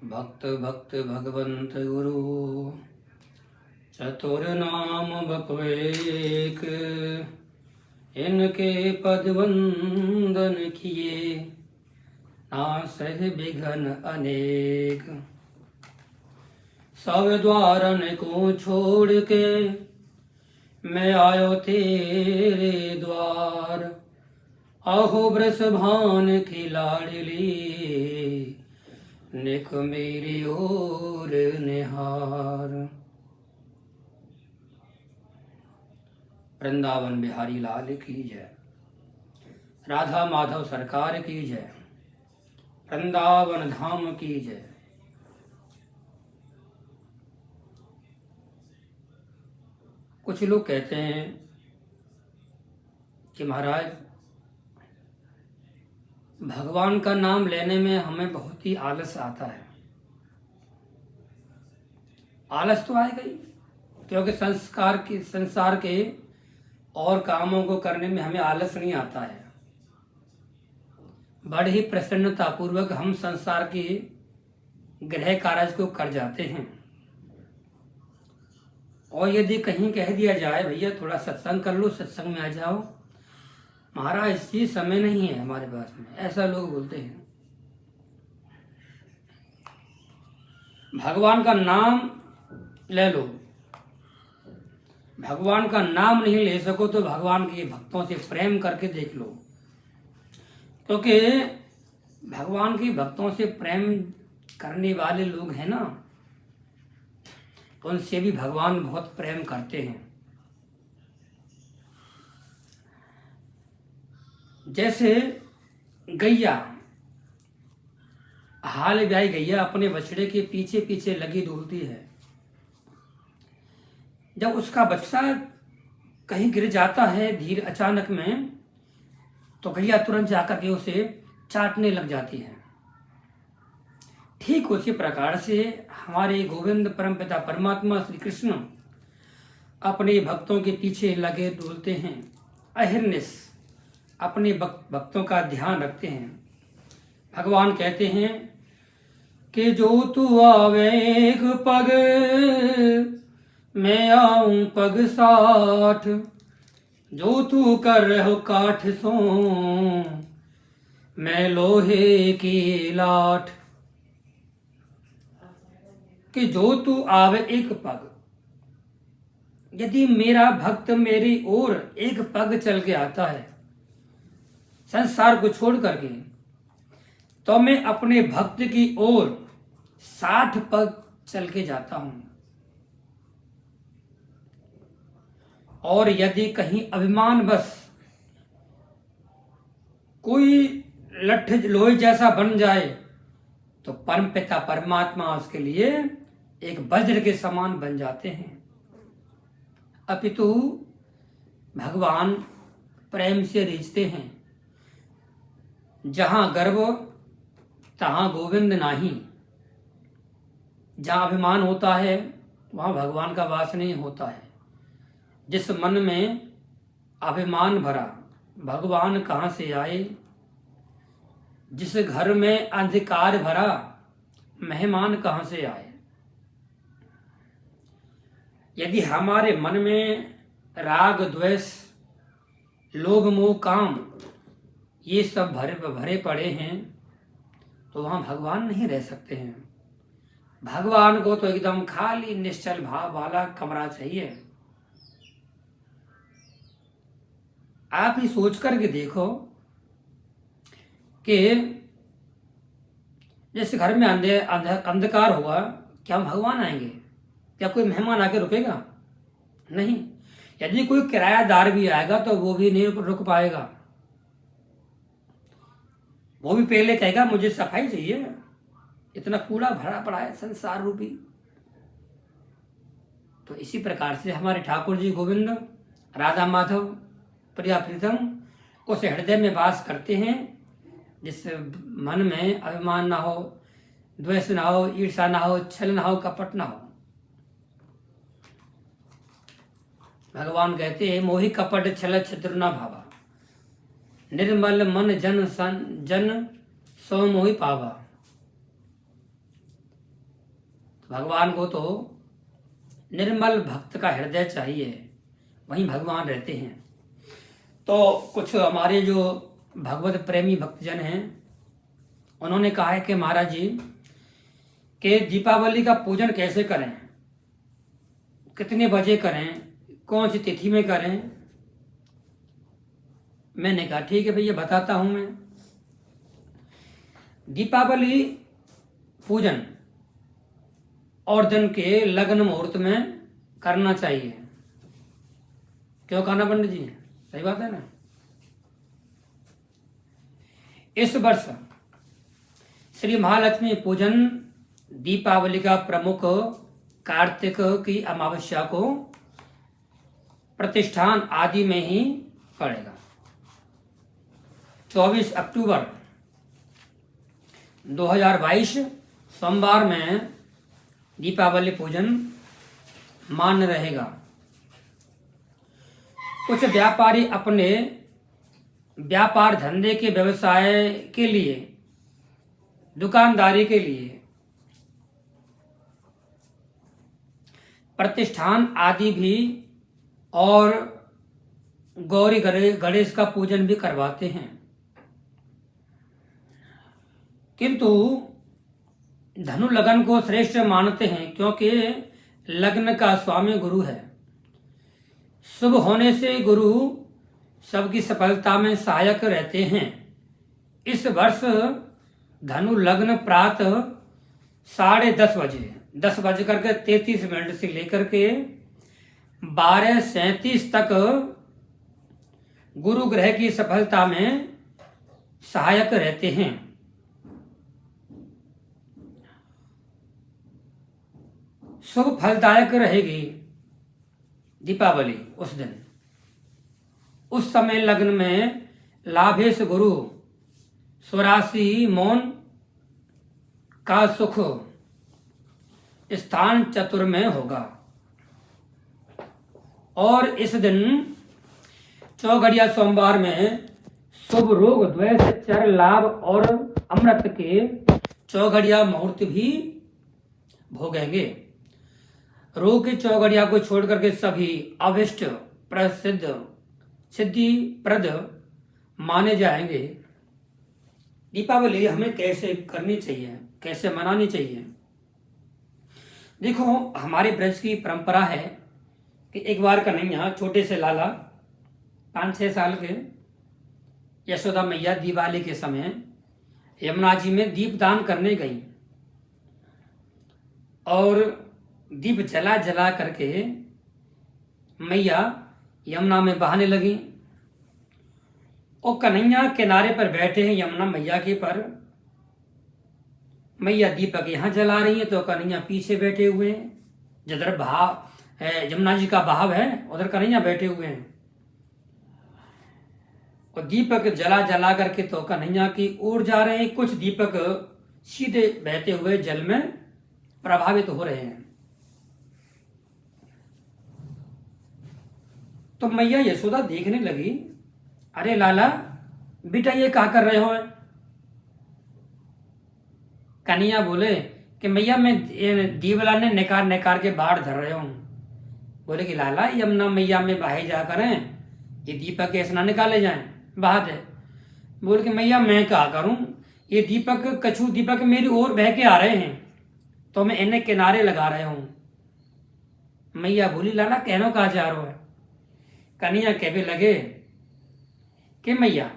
भक्त भक्त भगवंत गुरु चतुर नाम बपवेक, इनके पद वंदन किए नासह विघन अनेक। सब द्वारन को छोड़ के मैं आयो तेरे द्वार, आहो वृषभान की लाडली निक मेरी ओर निहार। वृंदावन बिहारी लाल की जय, राधा माधव सरकार की जय, वृंदावन धाम की जय। कुछ लोग कहते हैं कि महाराज भगवान का नाम लेने में हमें बहुत ही आलस आता है। आलस तो आएगा ही, क्योंकि संसार के और कामों को करने में हमें आलस नहीं आता है। बड़े ही प्रसन्नता पूर्वक हम संसार के गृह कार्य को कर जाते हैं। और यदि कहीं कह दिया जाए भैया थोड़ा सत्संग कर लो, सत्संग में आ जाओ, महाराज इस चीज समय नहीं है हमारे पास में, ऐसा लोग बोलते हैं। भगवान का नाम ले लो, भगवान का नाम नहीं ले सको तो भगवान के भक्तों से प्रेम करके देख लो, क्योंकि भगवान के भक्तों से प्रेम करने वाले लोग हैं ना, उनसे भी भगवान बहुत प्रेम करते हैं। जैसे गैया, हाल ब्याई गैया अपने बछड़े के पीछे पीछे लगी डोलती है। जब उसका बच्चा कहीं गिर जाता है धीरे अचानक में, तो गैया तुरंत जाकर के उसे चाटने लग जाती है। ठीक उसी प्रकार से हमारे गोविंद परमपिता परमात्मा श्री कृष्ण अपने भक्तों के पीछे लगे डोलते हैं, अहिर्निश अपने भक्तों का ध्यान रखते हैं। भगवान कहते हैं कि जो तू आवे एक पग मैं आऊं पग 60, जो तू कर रहो काठ सो मैं लोहे की लाठ। कि जो तू आवे एक पग, यदि मेरा भक्त मेरी ओर एक पग चल के आता है संसार को छोड़ करके, तो मैं अपने भक्त की ओर 60 पग चल के जाता हूं। और यदि कहीं अभिमान बस कोई लठ लोहे जैसा बन जाए तो परमपिता परमात्मा उसके लिए एक वज्र के समान बन जाते हैं। अपितु भगवान प्रेम से रिझते हैं। जहां गर्व तहां गोविंद नाही, जहां अभिमान होता है वहां भगवान का वास नहीं होता है। जिस मन में अभिमान भरा भगवान कहां से आए, जिस घर में अंधकार भरा मेहमान कहां से आए। यदि हमारे मन में राग द्वेष लोभ मोह काम ये सब भरे पड़े हैं तो वहां भगवान नहीं रह सकते हैं। भगवान को तो एकदम खाली निश्चल भाव वाला कमरा चाहिए। आप ही सोच करके देखो कि जैसे घर में अंधकार होगा, क्या भगवान आएंगे? क्या कोई मेहमान आके रुकेगा? नहीं। यदि कोई किरायादार भी आएगा तो वो भी नहीं रुक पाएगा। वो भी पहले कहेगा मुझे सफाई चाहिए, इतना कूड़ा भरा पड़ा है संसार रूपी। तो इसी प्रकार से हमारे ठाकुर जी गोविंद राधा माधव प्रिया प्रीतम उस हृदय में वास करते हैं जिस मन में अभिमान ना हो, द्वेष ना हो, ईर्षा ना हो, छल ना हो, कपट ना हो। भगवान कहते हैं मोहि कपट छल छिद्र ना भावा, निर्मल मन जन सो मोहि पावा। तो भगवान को तो निर्मल भक्त का हृदय चाहिए, वहीं भगवान रहते हैं। तो कुछ हमारे जो भगवत प्रेमी भक्तजन हैं उन्होंने कहा है कि महाराज जी कि दीपावली का पूजन कैसे करें, कितने बजे करें, कौन सी तिथि में करें। मैंने कहा ठीक है भैया बताता हूं मैं। दीपावली पूजन और दिन के लग्न मुहूर्त में करना चाहिए। क्यों कहना पंडित जी, सही बात है ना। इस वर्ष श्री महालक्ष्मी पूजन दीपावली का प्रमुख कार्तिक की अमावस्या को प्रतिष्ठान आदि में ही पड़ेगा। 24 अक्टूबर 2022 सोमवार में दीपावली पूजन मान्य रहेगा। कुछ व्यापारी अपने व्यापार धंधे के व्यवसाय के लिए, दुकानदारी के लिए प्रतिष्ठान आदि भी और गौरी गणेश का पूजन भी करवाते हैं, किंतु धनु लग्न को श्रेष्ठ मानते हैं क्योंकि लग्न का स्वामी गुरु है। शुभ होने से गुरु सबकी सफलता में सहायक रहते हैं। इस वर्ष धनु लग्न प्रातः 10:30 बजे 10:33 से लेकर के 12:37 तक गुरु ग्रह की सफलता में सहायक रहते हैं। शुभ फलदायक रहेगी दीपावली उस दिन। उस समय लग्न में लाभेश गुरु स्वराशि मौन का सुख स्थान चतुर में होगा और इस दिन चौघड़िया सोमवार में शुभ रोग द्वेष चर लाभ और अमृत के चौघड़िया मुहूर्त भी भोगेंगे। रोग की चौघड़िया को छोड़ करके सभी अभिष्ट प्रसिद्ध सिद्धि प्रद माने जाएंगे। दीपावली हमें कैसे करनी चाहिए, कैसे मनानी चाहिए। देखो हमारे ब्रज की परंपरा है कि एक बार कन्हैया छोटे से लाला 5-6 साल के यशोदा मैया दिवाली के समय यमुना जी में दीपदान करने गई और दीप जला जला करके मैया यमुना में बहाने लगी। और कन्हैया किनारे पर बैठे हैं यमुना मैया के पर। मैया दीपक यहाँ जला रही है तो कन्हैया पीछे बैठे हुए हैं। जिधर बहाव यमुना जी का बहाव है उधर कन्हैया बैठे हुए हैं और दीपक जला जला करके तो कन्हैया की ओर जा रहे हैं। कुछ दीपक सीधे बहते हुए जल में प्रभावित हो रहे हैं। तो मैया यशोदा देखने लगी, अरे लाला बेटा ये क्या कर रहे हो। कन्हैया बोले कि मैया मैं दीवला ने निकार निकार के बाढ़ धर रहे हूं। बोले कि लाला यमुना मैया में बहाए जा करें, ये दीपक कैसे ना निकाले जाएं, बहा दे। बोले कि मैया मैं क्या करूं, ये दीपक कछु दीपक मेरी ओर बह के आ रहे हैं तो मैं इन्हें किनारे लगा रहे हूं। मैया बोली लाला कहनो कहा जा रहा है। कन्हैया कहने लगे कि मैया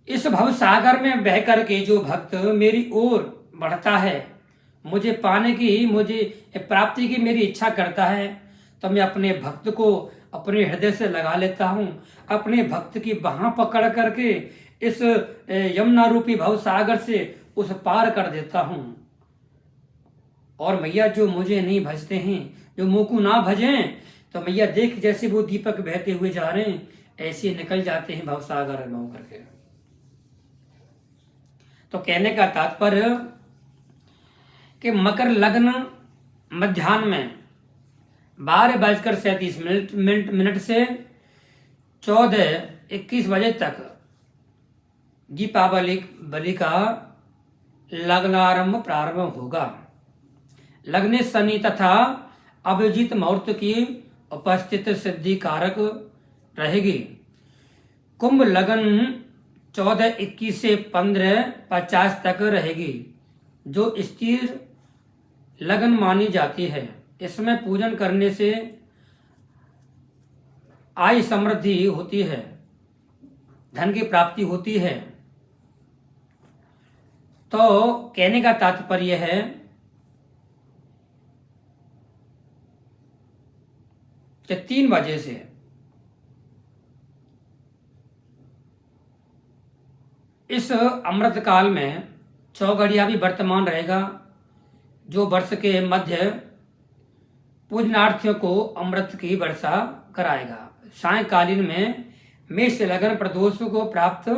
इस भव सागर में बह करके जो भक्त मेरी ओर बढ़ता है, मुझे पाने की, मुझे प्राप्ति की मेरी इच्छा करता है, तो मैं अपने भक्त को अपने हृदय से लगा लेता हूं। अपने भक्त की बाह पकड़ करके इस यमुना रूपी भव सागर से उस पार कर देता हूं। और मैया जो मुझे नहीं भजते हैं, जो मुंह को ना भजें, तो मैया देख जैसे वो दीपक बहते हुए जा रहे हैं ऐसे निकल जाते हैं भव सागर में होकर के। तो कहने का तात्पर्य कि मकर लग्न मध्याह्न में 12:37 से 14:21 बजे तक दीपावली का लग्नारंभ प्रारंभ होगा। लगने शनि तथा अभिजीत मुहूर्त की उपस्थित सिद्धि कारक रहेगी। कुंभ लगन 14-21 से 15-50 तक रहेगी, जो स्थिर लगन मानी जाती है। इसमें पूजन करने से आय समृद्धि होती है, धन की प्राप्ति होती है। तो कहने का तात्पर्य है कि 3 बजे से इस अमृत काल में चौघड़िया भी वर्तमान रहेगा, जो वर्ष के मध्य पूजनार्थियों को अमृत की वर्षा कराएगा। सायकालीन में मेष लगन प्रदोष को प्राप्त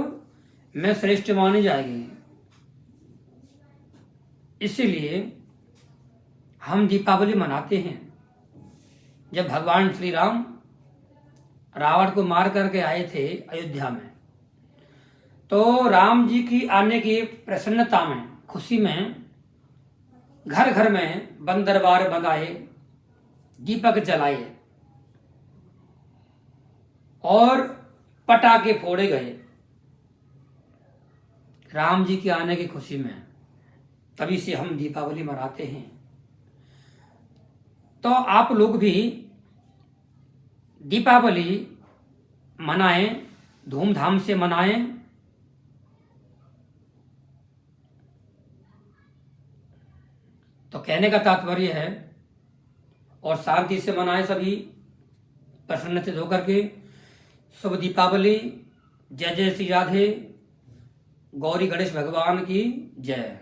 में श्रेष्ठ मानी जाएगी। इसीलिए हम दीपावली मनाते हैं। जब भगवान श्री राम रावण को मार करके आए थे अयोध्या में, तो राम जी की आने की प्रसन्नता में, खुशी में घर घर में बंद दरबार बनाए, दीपक जलाए और पटाखे फोड़े गए राम जी के आने की खुशी में। तभी से हम दीपावली मनाते हैं। तो आप लोग भी दीपावली मनाएं, धूमधाम से मनाएं। तो कहने का तात्पर्य है, और शांति से मनाएं सभी, प्रसन्नचित होकर के। शुभ दीपावली। जय जय श्री राधे। गौरी गणेश भगवान की जय।